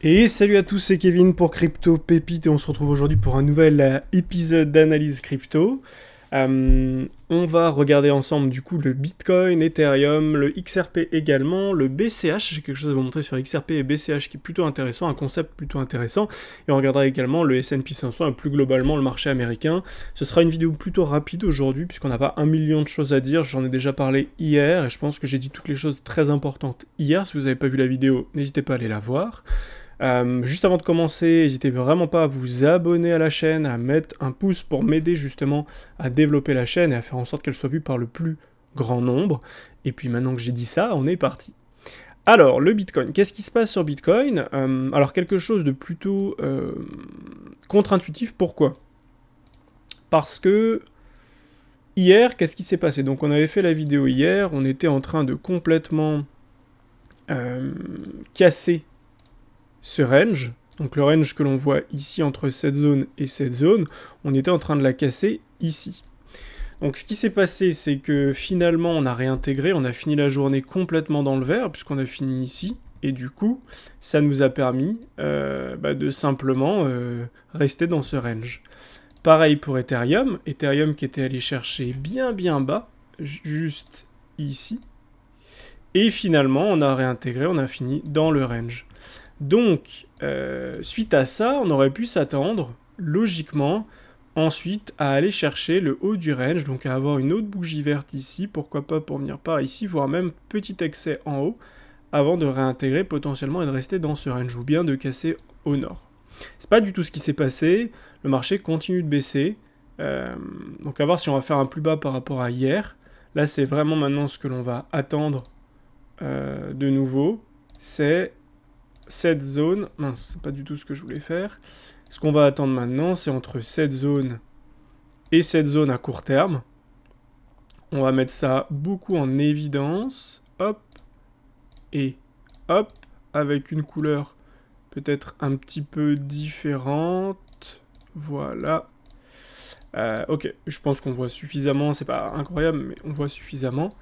Et salut à tous, c'est Kevin pour Crypto Pépite et on se retrouve aujourd'hui pour un nouvel épisode d'analyse crypto. On va regarder ensemble du coup le Bitcoin, Ethereum, le XRP également, le BCH, j'ai quelque chose à vous montrer sur XRP et BCH qui est plutôt intéressant, un concept plutôt intéressant, et on regardera également le S&P 500 et plus globalement le marché américain. Ce sera une vidéo plutôt rapide aujourd'hui puisqu'on n'a pas un million de choses à dire, j'en ai déjà parlé hier et je pense que j'ai dit toutes les choses très importantes hier. Si vous n'avez pas vu la vidéo, n'hésitez pas à aller la voir. Juste avant de commencer, n'hésitez vraiment pas à vous abonner à la chaîne, à mettre un pouce pour m'aider justement à développer la chaîne et à faire en sorte qu'elle soit vue par le plus grand nombre. Et puis maintenant que j'ai dit ça, on est parti. Alors, le Bitcoin, qu'est-ce qui se passe sur Bitcoin? Alors, quelque chose de plutôt contre-intuitif, pourquoi? Parce que hier, qu'est-ce qui s'est passé? Donc, on avait fait la vidéo hier, on était en train de complètement casser ce range, donc le range que l'on voit ici entre cette zone et cette zone, on était en train de la casser ici. Donc ce qui s'est passé, c'est que finalement on a réintégré, on a fini la journée complètement dans le vert, puisqu'on a fini ici, et du coup, ça nous a permis de simplement rester dans ce range. Pareil pour Ethereum, Ethereum qui était allé chercher bien bas, juste ici, et finalement on a réintégré, on a fini dans le range. Donc, suite à ça, on aurait pu s'attendre, logiquement, ensuite à aller chercher le haut du range, donc à avoir une autre bougie verte ici, pourquoi pas pour venir par ici, voire même petit excès en haut, avant de réintégrer potentiellement et de rester dans ce range, ou bien de casser au nord. C'est pas du tout ce qui s'est passé, le marché continue de baisser, donc à voir si on va faire un plus bas par rapport à hier. Là, c'est vraiment maintenant ce que l'on va attendre de nouveau, c'est cette zone, mince, c'est pas du tout ce que je voulais faire. Ce qu'on va attendre maintenant, c'est entre cette zone et cette zone à court terme. On va mettre ça beaucoup en évidence, hop, et hop, avec une couleur peut-être un petit peu différente. Voilà. Ok, je pense qu'on voit suffisamment, c'est pas incroyable, mais on voit suffisamment.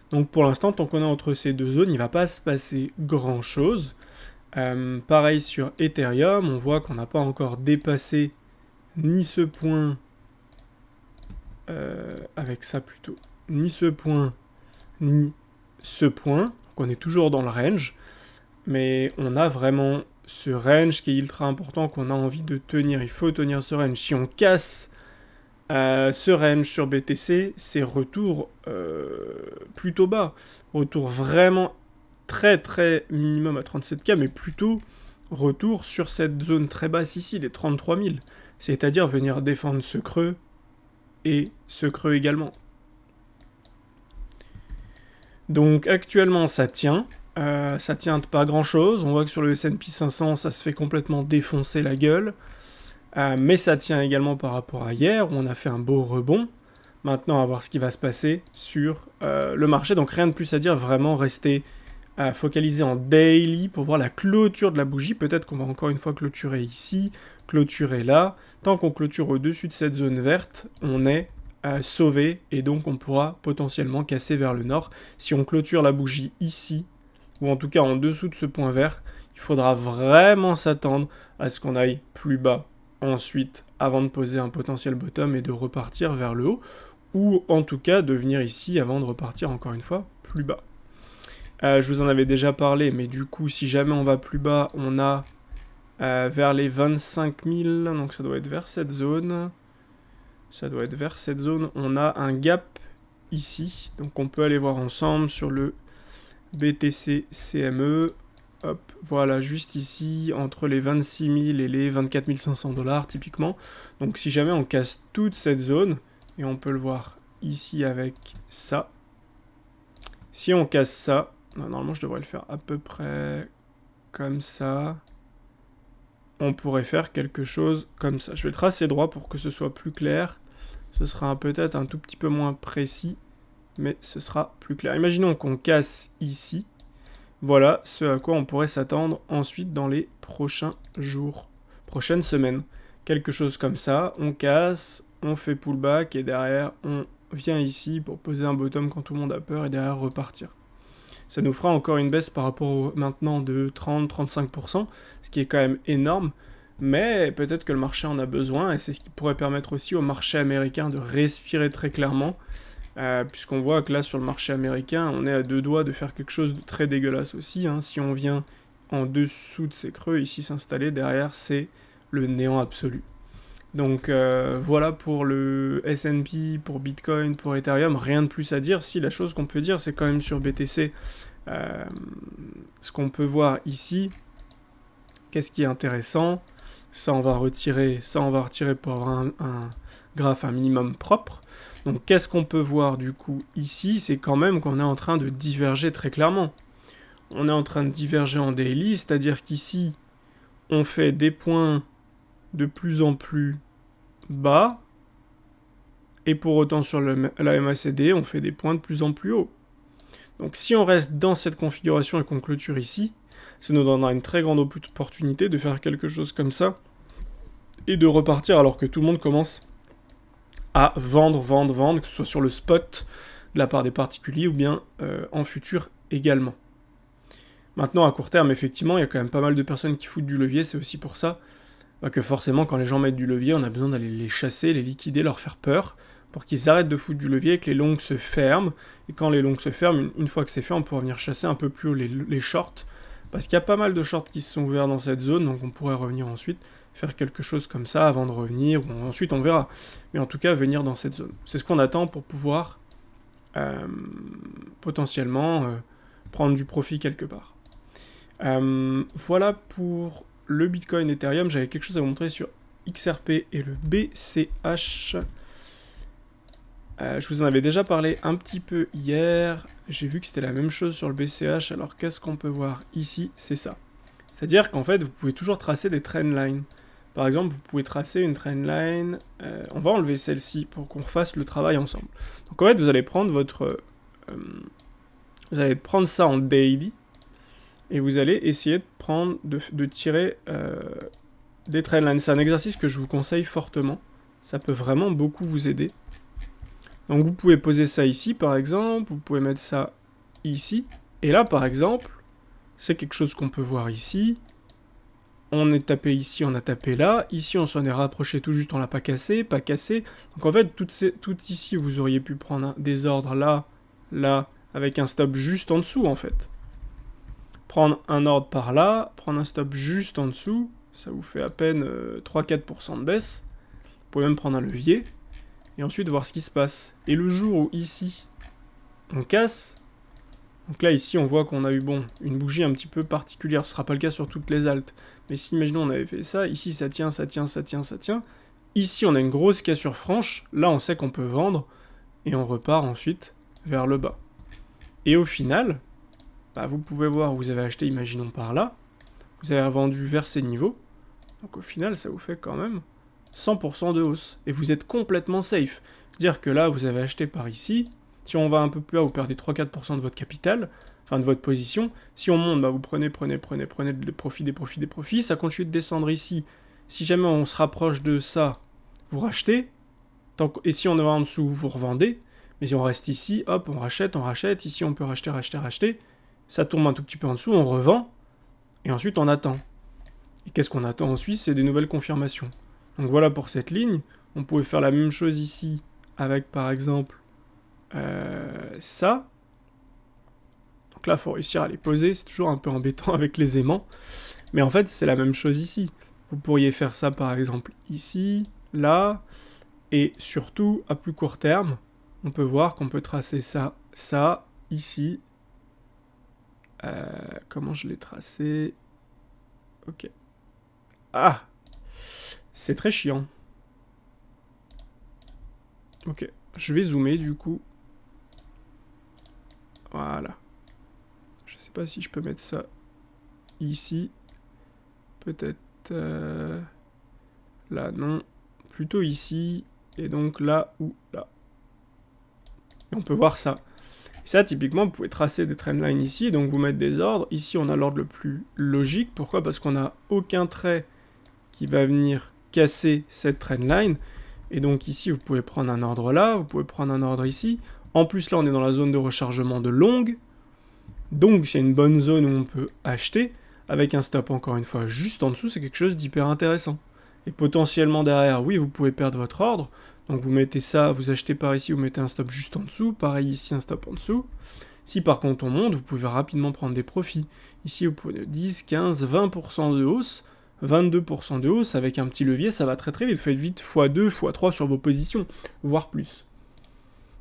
Donc pour l'instant, tant qu'on est entre ces deux zones, il va pas se passer grand-chose. Pareil sur Ethereum, on voit qu'on n'a pas encore dépassé ni ce point, avec ça plutôt, ni ce point, ni ce point. Donc on est toujours dans le range, mais on a vraiment ce range qui est ultra important qu'on a envie de tenir. Il faut tenir ce range. Si on casse ce range sur BTC, c'est retour plutôt bas. Retour vraiment très minimum à 37K, mais plutôt retour sur cette zone très basse ici, les 33 000. C'est-à-dire venir défendre ce creux et ce creux également. Donc actuellement ça tient de pas grand chose. On voit que sur le S&P 500 ça se fait complètement défoncer la gueule. Mais ça tient également par rapport à hier où on a fait un beau rebond. Maintenant à voir ce qui va se passer sur le marché. Donc rien de plus à dire, vraiment rester focaliser en daily pour voir la clôture de la bougie. Peut-être qu'on va encore une fois clôturer ici, clôturer là. Tant qu'on clôture au-dessus de cette zone verte, on est sauvé et donc on pourra potentiellement casser vers le nord. Si on clôture la bougie ici, ou en tout cas en dessous de ce point vert, il faudra vraiment s'attendre à ce qu'on aille plus bas ensuite avant de poser un potentiel bottom et de repartir vers le haut, ou en tout cas de venir ici avant de repartir encore une fois plus bas. Je vous en avais déjà parlé, mais du coup, si jamais on va plus bas, on a vers les 25 000, donc ça doit être vers cette zone. Ça doit être vers cette zone. On a un gap ici, donc on peut aller voir ensemble sur le BTC CME. Hop, voilà, juste ici, entre les 26 000 et les 24 500 dollars typiquement. Donc si jamais on casse toute cette zone, et on peut le voir ici avec ça, si on casse ça, normalement je devrais le faire à peu près comme ça, on pourrait faire quelque chose comme ça. Je vais le tracer droit pour que ce soit plus clair. Ce sera peut-être un tout petit peu moins précis, mais ce sera plus clair. Imaginons qu'on casse ici. Voilà ce à quoi on pourrait s'attendre ensuite dans les prochains jours, prochaines semaines. Quelque chose comme ça, on casse, on fait pullback et derrière on vient ici pour poser un bottom quand tout le monde a peur et derrière repartir. Ça nous fera encore une baisse par rapport au maintenant de 30-35%, ce qui est quand même énorme. Mais peut-être que le marché en a besoin, et c'est ce qui pourrait permettre aussi au marché américain de respirer très clairement, puisqu'on voit que là, sur le marché américain, on est à deux doigts de faire quelque chose de très dégueulasse aussi. Hein. Si on vient en dessous de ces creux, ici s'installer, derrière, c'est le néant absolu. Donc voilà pour le S&P, pour Bitcoin, pour Ethereum, rien de plus à dire. Si la chose qu'on peut dire, c'est quand même sur BTC, ce qu'on peut voir ici, qu'est-ce qui est intéressant, ça on va retirer pour avoir un graphe un minimum propre. Donc qu'est-ce qu'on peut voir du coup ici, c'est quand même qu'on est en train de diverger très clairement. On est en train de diverger en daily, c'est-à-dire qu'ici, on fait des points de plus en plus bas, et pour autant sur la MACD, on fait des points de plus en plus haut. Donc si on reste dans cette configuration et qu'on clôture ici, ça nous donnera une très grande opportunité de faire quelque chose comme ça, et de repartir alors que tout le monde commence à vendre, que ce soit sur le spot de la part des particuliers ou bien en futur également. Maintenant, à court terme, effectivement, il y a quand même pas mal de personnes qui foutent du levier, c'est aussi pour ça que forcément, quand les gens mettent du levier, on a besoin d'aller les chasser, les liquider, leur faire peur, pour qu'ils arrêtent de foutre du levier et que les longs se ferment. Et quand les longs se ferment, une fois que c'est fait, on pourra venir chasser un peu plus haut les shorts, parce qu'il y a pas mal de shorts qui se sont ouverts dans cette zone, donc on pourrait revenir ensuite, faire quelque chose comme ça avant de revenir, ou ensuite on verra. Mais en tout cas, venir dans cette zone. C'est ce qu'on attend pour pouvoir potentiellement prendre du profit quelque part. Voilà pour le Bitcoin Ethereum. J'avais quelque chose à vous montrer sur XRP et le BCH. Je vous en avais déjà parlé un petit peu hier. J'ai vu que c'était la même chose sur le BCH. Alors qu'est-ce qu'on peut voir ici? C'est ça. C'est-à-dire qu'en fait, vous pouvez toujours tracer des trendlines. Par exemple, vous pouvez tracer une trendline. On va enlever celle-ci pour qu'on fasse le travail ensemble. Donc en fait, vous allez prendre vous allez prendre ça en daily. Et vous allez essayer de tirer des trendlines. C'est un exercice que je vous conseille fortement. Ça peut vraiment beaucoup vous aider. Donc vous pouvez poser ça ici, par exemple. Vous pouvez mettre ça ici. Et là, par exemple, c'est quelque chose qu'on peut voir ici. On est tapé ici, on a tapé là. Ici, on s'en est rapproché tout juste, on l'a pas cassé, pas cassé. Donc en fait, tout ici, vous auriez pu prendre des ordres là, là, avec un stop juste en dessous, en fait. Prendre un ordre par là, prendre un stop juste en dessous, ça vous fait à peine 3-4% de baisse. Vous pouvez même prendre un levier, et ensuite voir ce qui se passe. Et le jour où ici, on casse, donc là ici on voit qu'on a eu une bougie un petit peu particulière, ce sera pas le cas sur toutes les altes, mais si imaginons on avait fait ça, ici ça tient, ici on a une grosse cassure franche, là on sait qu'on peut vendre, et on repart ensuite vers le bas. Et au final, vous pouvez voir, vous avez acheté, imaginons par là, vous avez vendu vers ces niveaux, donc au final, ça vous fait quand même 100% de hausse, et vous êtes complètement safe. C'est-à-dire que là, vous avez acheté par ici, si on va un peu plus bas, vous perdez 3-4% de votre capital, enfin de votre position, si on monte, vous prenez des profits, ça continue de descendre ici. Si jamais on se rapproche de ça, vous rachetez, et si on est en dessous, vous revendez, mais si on reste ici, hop, on rachète, ici on peut racheter, ça tombe un tout petit peu en dessous, on revend, et ensuite on attend. Et qu'est-ce qu'on attend ensuite? C'est des nouvelles confirmations. Donc voilà pour cette ligne. On pouvait faire la même chose ici, avec par exemple ça. Donc là, il faut réussir à les poser, c'est toujours un peu embêtant avec les aimants. Mais en fait, c'est la même chose ici. Vous pourriez faire ça par exemple ici, là, et surtout, à plus court terme, on peut voir qu'on peut tracer ça, ici. Comment je l'ai tracé? Ok. Ah! C'est très chiant. Ok. Je vais zoomer du coup. Voilà. Je sais pas si je peux mettre ça ici. Peut-être là, non. Plutôt ici. Et donc là ou là. Et on peut voir ça. Et ça, typiquement, vous pouvez tracer des trendlines ici, donc vous mettre des ordres. Ici, on a l'ordre le plus logique. Pourquoi? Parce qu'on n'a aucun trait qui va venir casser cette trendline. Et donc ici, vous pouvez prendre un ordre là, vous pouvez prendre un ordre ici. En plus, là, on est dans la zone de rechargement de longue. Donc c'est une bonne zone où on peut acheter, avec un stop encore une fois juste en dessous, c'est quelque chose d'hyper intéressant. Et potentiellement derrière, oui, vous pouvez perdre votre ordre, donc vous mettez ça, vous achetez par ici, vous mettez un stop juste en dessous, pareil ici un stop en dessous. Si par contre on monte, vous pouvez rapidement prendre des profits. Ici vous pouvez 10, 15, 20% de hausse, 22% de hausse, avec un petit levier, ça va très très vite, faites vite x2, x3 sur vos positions, voire plus.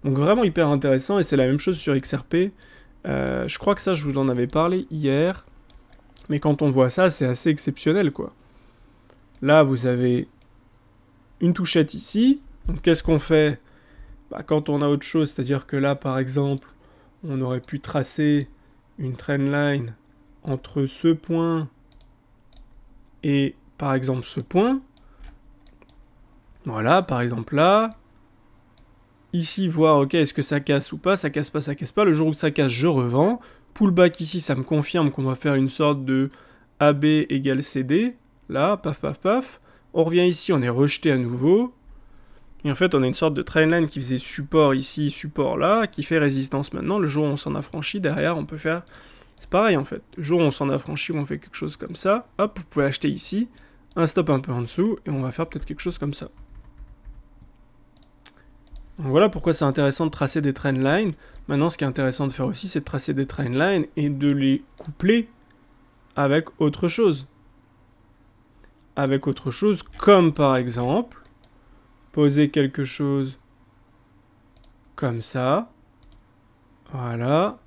Donc vraiment hyper intéressant, et c'est la même chose sur XRP. Je crois que ça, je vous en avais parlé hier, mais quand on voit ça, c'est assez exceptionnel, quoi. Là, vous avez une touchette ici, donc qu'est-ce qu'on fait? Quand on a autre chose, c'est-à-dire que là, par exemple, on aurait pu tracer une trendline entre ce point et, par exemple, ce point. Voilà, par exemple là. Ici, voir, ok, est-ce que ça casse ou pas, ça casse pas, ça casse pas. Le jour où ça casse, je revends. Pullback ici, ça me confirme qu'on va faire une sorte de AB égale CD. Là, paf, paf, paf. On revient ici, on est rejeté à nouveau. Et en fait, on a une sorte de trendline qui faisait support ici, support là, qui fait résistance maintenant. Le jour où on s'en affranchit, derrière, on peut faire... C'est pareil, en fait. Le jour où on s'en affranchit, on fait quelque chose comme ça. Hop, vous pouvez acheter ici, un stop un peu en dessous, et on va faire peut-être quelque chose comme ça. Donc voilà pourquoi c'est intéressant de tracer des trendlines. Maintenant, ce qui est intéressant de faire aussi, c'est de tracer des trendlines et de les coupler avec autre chose. Avec autre chose, comme par exemple, poser quelque chose comme ça. Voilà.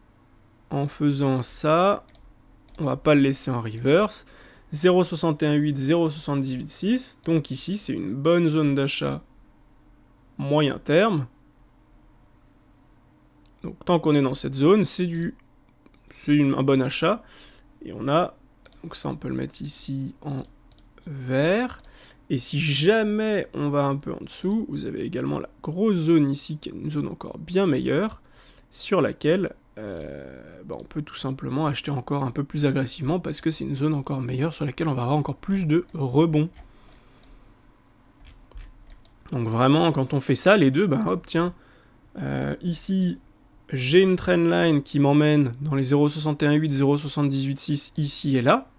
En faisant ça, on va pas le laisser en reverse. 0,618, 0,786. Donc ici, c'est une bonne zone d'achat moyen terme. Donc tant qu'on est dans cette zone, c'est un bon achat. Et on a, donc ça on peut le mettre ici en vert. Et si jamais on va un peu en dessous, vous avez également la grosse zone ici, qui est une zone encore bien meilleure, sur laquelle on peut tout simplement acheter encore un peu plus agressivement, parce que c'est une zone encore meilleure sur laquelle on va avoir encore plus de rebonds. Donc vraiment, quand on fait ça, les deux, hop, tiens, ici, j'ai une trendline qui m'emmène dans les 0,618, 0,786 ici et là.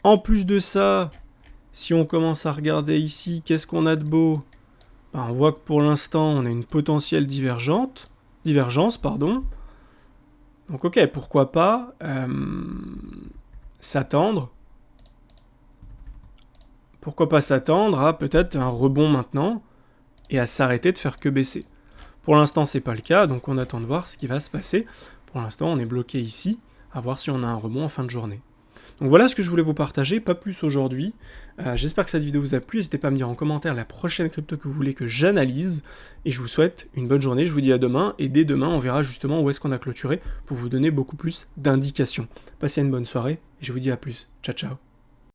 En plus de ça, si on commence à regarder ici, qu'est-ce qu'on a de beau? On voit que pour l'instant, on a une potentielle divergence. Donc ok, pourquoi pas s'attendre. Pourquoi pas s'attendre à peut-être un rebond maintenant et à s'arrêter de faire que baisser. Pour l'instant, c'est pas le cas, donc on attend de voir ce qui va se passer. Pour l'instant, on est bloqué ici, à voir si on a un rebond en fin de journée. Donc voilà ce que je voulais vous partager, pas plus aujourd'hui. J'espère que cette vidéo vous a plu, n'hésitez pas à me dire en commentaire la prochaine crypto que vous voulez que j'analyse, et je vous souhaite une bonne journée, je vous dis à demain, et dès demain, on verra justement où est-ce qu'on a clôturé, pour vous donner beaucoup plus d'indications. Passez une bonne soirée, et je vous dis à plus. Ciao, ciao.